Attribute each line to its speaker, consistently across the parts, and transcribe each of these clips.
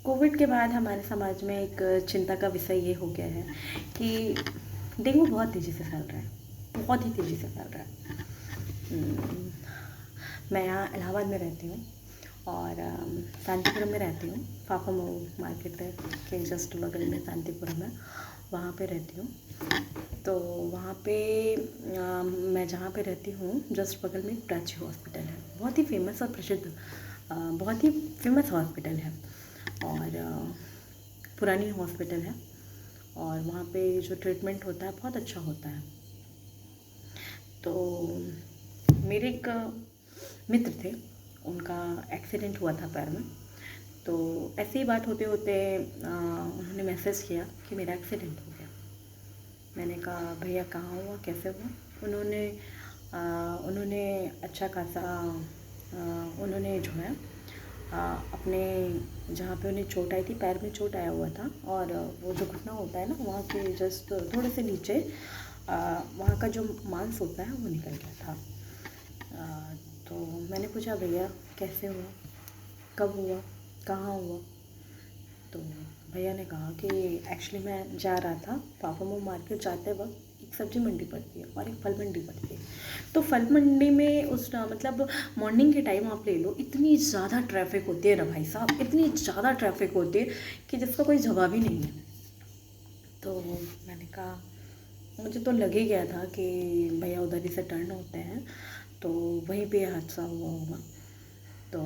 Speaker 1: Covid के बाद हमारे समाज में एक चिंता का विषय ये हो गया है कि डेंगू बहुत तेज़ी से फैल रहा है, बहुत ही तेज़ी से फैल रहा है। उम, मैं यहाँ इलाहाबाद में रहती हूँ और शांतिपुरम में रहती हूँ। फाफा मऊ मार्केट के जस्ट बगल में शांतिपुरम है, वहाँ पे रहती हूँ। तो वहाँ पे मैं जहाँ पे रहती हूँ जस्ट बगल में एक प्राची हॉस्पिटल है, बहुत ही फेमस और प्रसिद्ध, बहुत ही फेमस हॉस्पिटल है और पुरानी हॉस्पिटल है और वहाँ पे जो ट्रीटमेंट होता है बहुत अच्छा होता है। तो मेरे एक मित्र थे, उनका एक्सीडेंट हुआ था पैर में। तो ऐसी ही बात होते होते उन्होंने मैसेज किया कि मेरा एक्सीडेंट हो गया। मैंने कहा भैया कहाँ हुआ, कैसे हुआ? उन्होंने अच्छा खासा उन्होंने जो है अपने जहाँ पे उन्हें चोट आई थी, पैर में चोट आया हुआ था और वो जो घुटना होता है ना, वहाँ के जस्ट थोड़े से नीचे वहाँ का जो मांस होता है वो निकल गया था। तो मैंने पूछा भैया कैसे हुआ, कब हुआ, कहाँ हुआ? तो भैया ने कहा कि एक्चुअली मैं जा रहा था फाफा मऊ मार्केट, जाते वक्त एक सब्ज़ी मंडी पड़ती है और एक फल मंडी पड़ती है। तो फल मंडी में उस मतलब मॉर्निंग के टाइम आप ले लो, इतनी ज़्यादा ट्रैफिक होती है ना भाई साहब, इतनी ज़्यादा ट्रैफिक होती है कि जिसका कोई जवाब ही नहीं है। तो मैंने कहा, मुझे तो लग ही गया था कि भैया उधर ही से टर्न होते हैं तो वहीं पे हादसा हुआ होगा। तो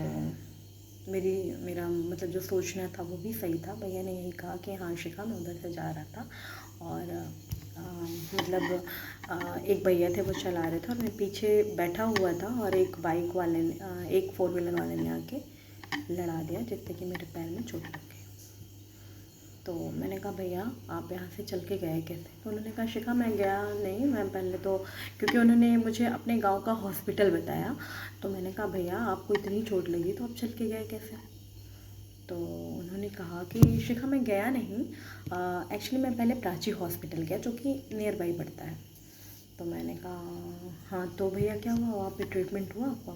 Speaker 1: मेरा मतलब जो सोचना था वो भी सही था। भैया ने यही कहा कि हाँ शिखा, मैं उधर से जा रहा था और मतलब एक भैया थे, वो चला रहे थे और मैं पीछे बैठा हुआ था और एक बाइक वाले ने, एक 4 व्हीलर वाले ने आके लड़ा दिया, जिससे कि मेरे पैर में चोट लग गई। तो मैंने कहा भैया आप यहाँ से चल के गए कैसे? तो उन्होंने कहा शिखा मैं गया नहीं, मैं पहले तो, क्योंकि उन्होंने मुझे अपने गांव का हॉस्पिटल बताया। तो मैंने कहा भैया आपको इतनी चोट लगी तो आप चल के गए कैसे? तो उन्होंने कहा कि शिखा मैं गया नहीं, एक्चुअली मैं पहले प्राची हॉस्पिटल गया जो कि नियर बाई पड़ता है। तो मैंने कहा हाँ तो भैया क्या हुआ, वहाँ पे ट्रीटमेंट हुआ आपका?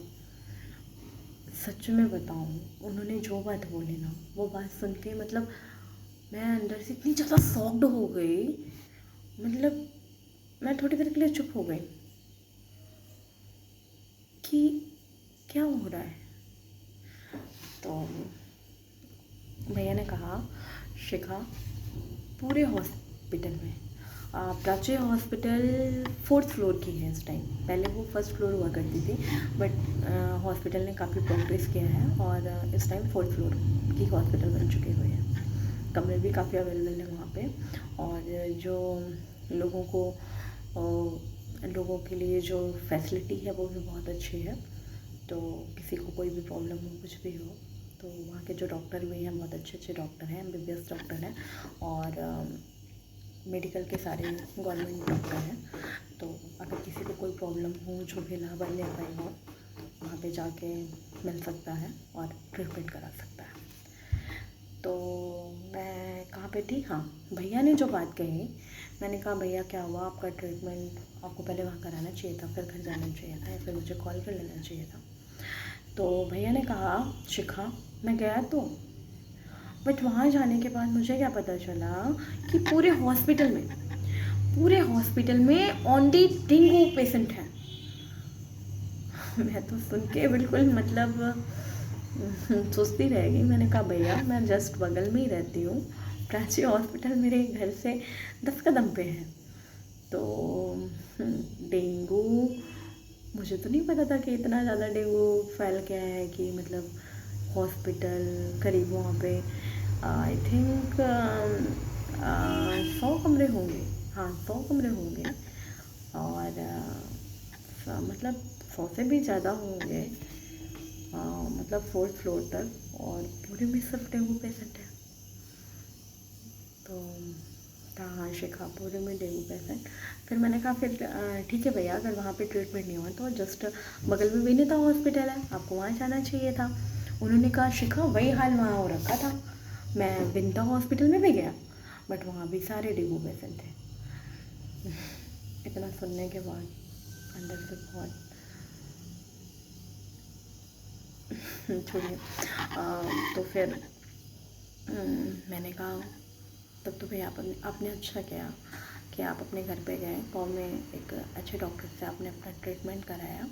Speaker 1: सच में बताऊँ, उन्होंने जो बात बोली ना, वो बात सुन के मतलब मैं अंदर से इतनी ज़्यादा शॉक्ड हो गई, मतलब मैं थोड़ी देर के लिए चुप हो गई कि क्या हो रहा है। तो भैया ने कहा शिखा, पूरे हॉस्पिटल में प्राची हॉस्पिटल 4th फ्लोर की है इस टाइम, पहले वो 1st फ्लोर हुआ करती थी, बट हॉस्पिटल ने काफ़ी प्रोग्रेस किया है और इस टाइम 4th फ्लोर की हॉस्पिटल बन चुकी हुई है। कमरे भी काफ़ी अवेलेबल है वहाँ पे और जो लोगों के लिए जो फैसिलिटी है वो भी बहुत अच्छी है। तो किसी को कोई भी प्रॉब्लम हो, कुछ भी हो, तो वहाँ के जो डॉक्टर भी हैं बहुत अच्छे अच्छे डॉक्टर हैं, MBBS डॉक्टर हैं और मेडिकल के सारे गवर्नमेंट डॉक्टर हैं। तो अगर किसी को कोई प्रॉब्लम हो, जो भी इलाहाबाद में पाई हो, वहाँ पे जाके मिल सकता है और ट्रीटमेंट करा सकता है। तो मैं कहाँ पे थी, हाँ भैया ने जो बात कही, मैंने कहा भैया क्या हुआ, आपका ट्रीटमेंट आपको पहले वहाँ कराना चाहिए था, फिर घर जाना चाहिए था या फिर मुझे कॉल कर लेना चाहिए था। तो भैया ने कहा शिखा मैं गया तो, बट वहाँ जाने के बाद मुझे क्या पता चला कि पूरे हॉस्पिटल में ओनली डेंगू पेशेंट हैं। मैं तो सुन के बिल्कुल मतलब सोचती रह गई। मैंने कहा भैया मैं जस्ट बगल में ही रहती हूँ, प्राची हॉस्पिटल मेरे घर से 10 कदम पे है। तो डेंगू, मुझे तो नहीं पता था कि इतना ज़्यादा डेंगू फैल गया है कि मतलब हॉस्पिटल करीब वहाँ पे आई थिंक 100 कमरे होंगे, हाँ 100 कमरे होंगे और मतलब 100 से भी ज़्यादा होंगे, मतलब 4th फ्लोर तक, और पूरे में सिर्फ डेंगू पेशेंट है। तो हाँ शिखा, पूरे में डेंगू पेशेंट। फिर मैंने कहा फिर ठीक है भैया, अगर वहाँ पे ट्रीटमेंट नहीं हुआ तो जस्ट बगल में विनीता हॉस्पिटल है, आपको वहाँ जाना चाहिए था। उन्होंने कहा शिखा वही हाल वहाँ हो रखा था, मैं विनीता हॉस्पिटल में भी गया बट वहाँ भी सारे डेंगू पेशेंट थे। इतना सुनने के बाद अंदर से बहुत छोड़िए। तो फिर मैंने कहा तब तो भैया आपने अच्छा किया कि आप अपने घर पे गए, गाँव में एक अच्छे डॉक्टर से आपने अपना ट्रीटमेंट कराया।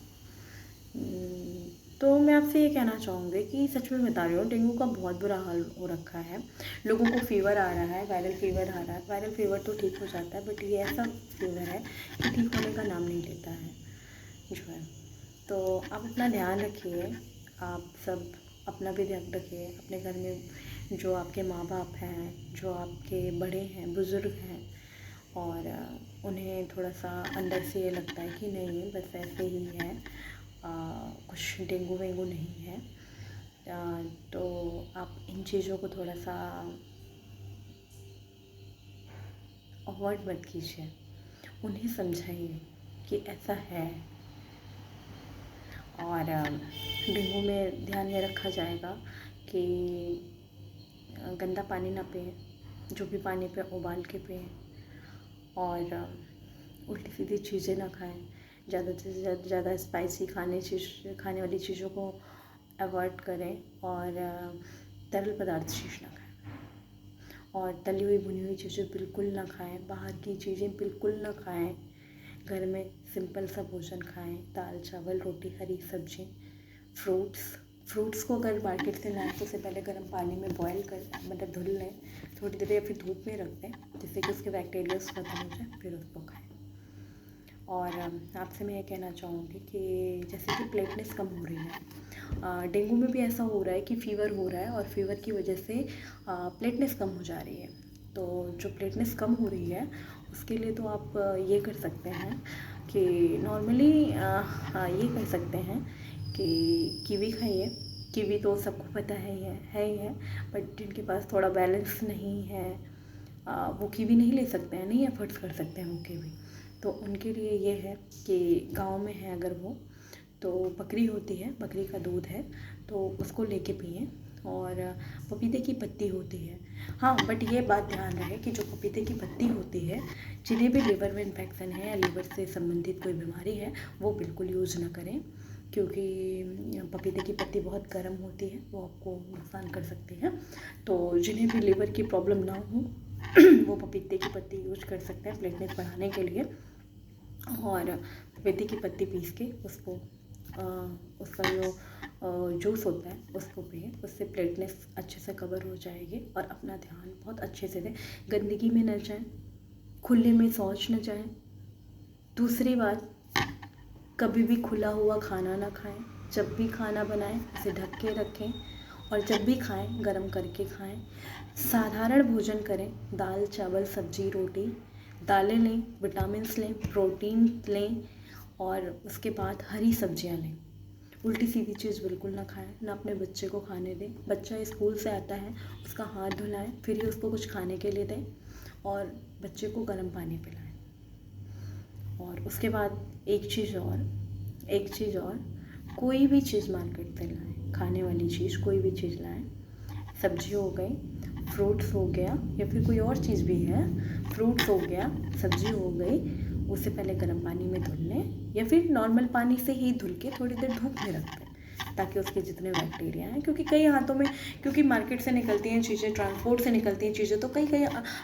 Speaker 1: तो मैं आपसे ये कहना चाहूँगी कि सच में बता रही हूँ, डेंगू का बहुत बुरा हाल हो रखा है। लोगों को फ़ीवर आ रहा है, वायरल फ़ीवर आ रहा है। वायरल फ़ीवर तो ठीक हो जाता है, बट ये ऐसा फ़ीवर है कि ठीक होने का नाम नहीं लेता है जो है। तो आप अपना ध्यान रखिए, आप सब अपना भी ध्यान रखिए। अपने घर में जो आपके माँ बाप हैं, जो आपके बड़े हैं, बुज़ुर्ग हैं, और उन्हें थोड़ा सा अंदर से ये लगता है कि नहीं बस ऐसे ही है, कुछ डेंगू वेंगू नहीं है, तो आप इन चीज़ों को थोड़ा सा अवॉइड मत कीजिए। उन्हें समझाइए कि ऐसा है। और डेंगू में ध्यान ये रखा जाएगा कि गंदा पानी ना पिएं, जो भी पानी पे उबाल के पिएं, और उल्टी सीधी चीज़ें ना खाएं। ज़्यादा से ज़्यादा स्पाइसी खाने वाली चीज़ों को अवॉइड करें, और तरल पदार्थ चीज़ ना खाएं, और तली हुई भुनी हुई चीज़ें बिल्कुल ना खाएं। बाहर की चीज़ें बिल्कुल ना खाएं। घर में सिंपल सा भोजन खाएं, दाल चावल रोटी हरी सब्जी, फ्रूट्स को अगर मार्केट से लाएँ तो उससे पहले गर्म पानी में बॉयल कर मतलब धुल लें थोड़ी देर, या फिर धूप में रख दें जिससे कि उसके बैक्टीरियाज खत्म हो जाए, फिर उसको खाएं। और आपसे मैं ये कहना चाहूँगी कि जैसे कि प्लेटलेट्स कम हो रही है, डेंगू में भी ऐसा हो रहा है कि फ़ीवर हो रहा है, और फीवर की वजह से प्लेटलेट्स कम हो जा रही है। तो जो प्लेटलेट्स कम हो रही है उसके लिए तो आप ये कर सकते हैं कि नॉर्मली ये कर सकते हैं कि कीवी खाइए। कीवी तो सबको पता है ही है, बट जिनके पास थोड़ा बैलेंस नहीं है वो कीवी नहीं ले सकते हैं, नहीं एफर्ट्स कर सकते हैं वो कीवी। तो उनके लिए ये है कि गांव में है अगर वो, तो बकरी होती है, बकरी का दूध है तो उसको लेके पिएं। और पपीते की पत्ती होती है, हाँ, बट ये बात ध्यान रहे कि जो पपीते की पत्ती होती है, जिन्हें भी लिवर में इन्फेक्शन है या लिवर से संबंधित कोई बीमारी है, वो बिल्कुल यूज़ ना करें, क्योंकि पपीते की पत्ती बहुत गर्म होती है, वो आपको नुकसान कर सकती है। तो जिन्हें भी लिवर की प्रॉब्लम ना हो वो पपीते की पत्ती यूज कर सकते हैं प्लेटलेट बढ़ाने के लिए। और पपीते की पत्ती पीस के उसको उसका जो जूस होता है उसको पिए, उससे प्लेटलेट्स अच्छे से कवर हो जाएगी। और अपना ध्यान बहुत अच्छे से दें, गंदगी में न जाएं, खुले में शौच न जाएं। दूसरी बात, कभी भी खुला हुआ खाना ना खाएं। जब भी खाना बनाएं उसे ढक के रखें, और जब भी खाएं गरम करके खाएं। साधारण भोजन करें, दाल चावल सब्जी रोटी, दालें लें, विटामिन्स लें, प्रोटीन लें, और उसके बाद हरी सब्जियां लें। उल्टी सीधी चीज़ बिल्कुल ना खाएं, ना अपने बच्चे को खाने दें। बच्चा स्कूल से आता है उसका हाथ धुलाएं, फिर ही उसको कुछ खाने के लिए दें, और बच्चे को गर्म पानी पिलाएं। और उसके बाद एक चीज़ और, कोई भी चीज़ मार्केट से लाएं, खाने वाली चीज़ कोई भी चीज़ लाएं, सब्जी हो गई, फ्रूट्स हो गया, या फिर कोई और चीज़ भी है, फ्रूट्स हो गया, सब्जी हो गई, उससे पहले गर्म पानी में धुल लें, या फिर नॉर्मल पानी से ही धुल के थोड़ी देर धूप में रख दें, ताकि उसके जितने बैक्टीरिया हैं, क्योंकि कई हाथों में, क्योंकि मार्केट से निकलती हैं चीज़ें, ट्रांसपोर्ट से निकलती हैं चीज़ें, तो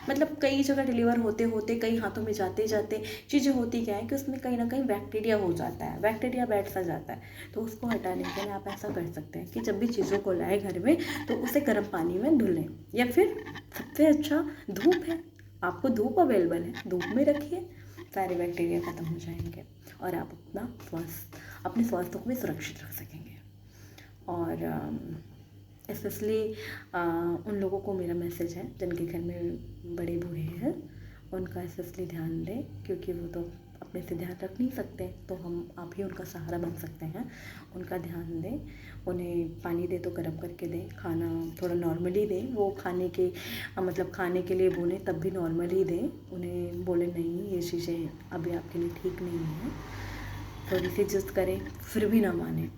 Speaker 1: मतलब कई जगह डिलीवर होते होते कई हाथों में जाते जाते चीज़ें होती क्या है कि उसमें कहीं ना कहीं बैक्टीरिया हो जाता है, बैक्टीरिया बैठ सा जाता है। तो उसको हटाने के लिए आप ऐसा कर सकते हैं कि जब भी चीज़ों को लाए घर में तो उसे गर्म पानी में धुलें, या फिर सबसे अच्छा धूप है, आपको धूप अवेलेबल है, धूप में रखिए, सारे बैक्टीरिया ख़त्म हो जाएंगे, और आप अपने स्वास्थ्य को भी सुरक्षित रख सकेंगे। और स्पेशली उन लोगों को मेरा मैसेज है जिनके घर में बड़े बूढ़े हैं, उनका स्पेशली ध्यान दें, क्योंकि वो तो अपने से ध्यान रख नहीं सकते, तो आप ही उनका सहारा बन सकते हैं। उनका ध्यान दें, उन्हें पानी दे तो गर्म करके दें, खाना थोड़ा नॉर्मली दें, वो मतलब खाने के लिए बोलें तब भी नॉर्मली दें, उन्हें बोले नहीं ये चीज़ें अभी आपके लिए ठीक नहीं है, थोड़ी सी जिद करें फिर भी ना माने,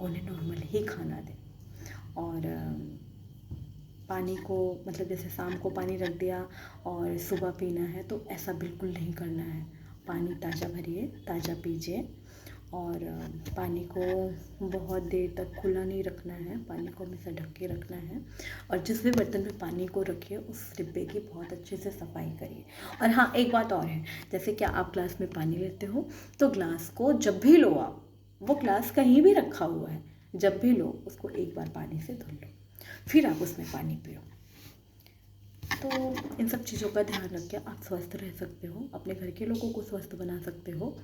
Speaker 1: उन्हें नॉर्मल ही खाना दें। और पानी को मतलब जैसे शाम को पानी रख दिया और सुबह पीना है, तो ऐसा बिल्कुल नहीं करना है। पानी ताज़ा भरिए, ताज़ा पीजिए, और पानी को बहुत देर तक खुला नहीं रखना है, पानी को हमेशा ढक के रखना है। और जिस भी बर्तन में पानी को रखिए उस डिब्बे की बहुत अच्छे से सफाई करिए। और हाँ, एक बात और है, जैसे कि आप ग्लास में पानी लेते हो तो ग्लास को जब भी लो आप, वो ग्लास कहीं भी रखा हुआ है, जब भी लो उसको एक बार पानी से धुल लो, फिर आप उसमें पानी पियो। तो इन सब चीज़ों का ध्यान रख के आप स्वस्थ रह सकते हो, अपने घर के लोगों को स्वस्थ बना सकते हो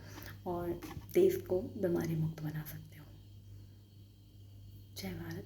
Speaker 1: और देश को बीमारी मुक्त बना सकते हो। जय भारत।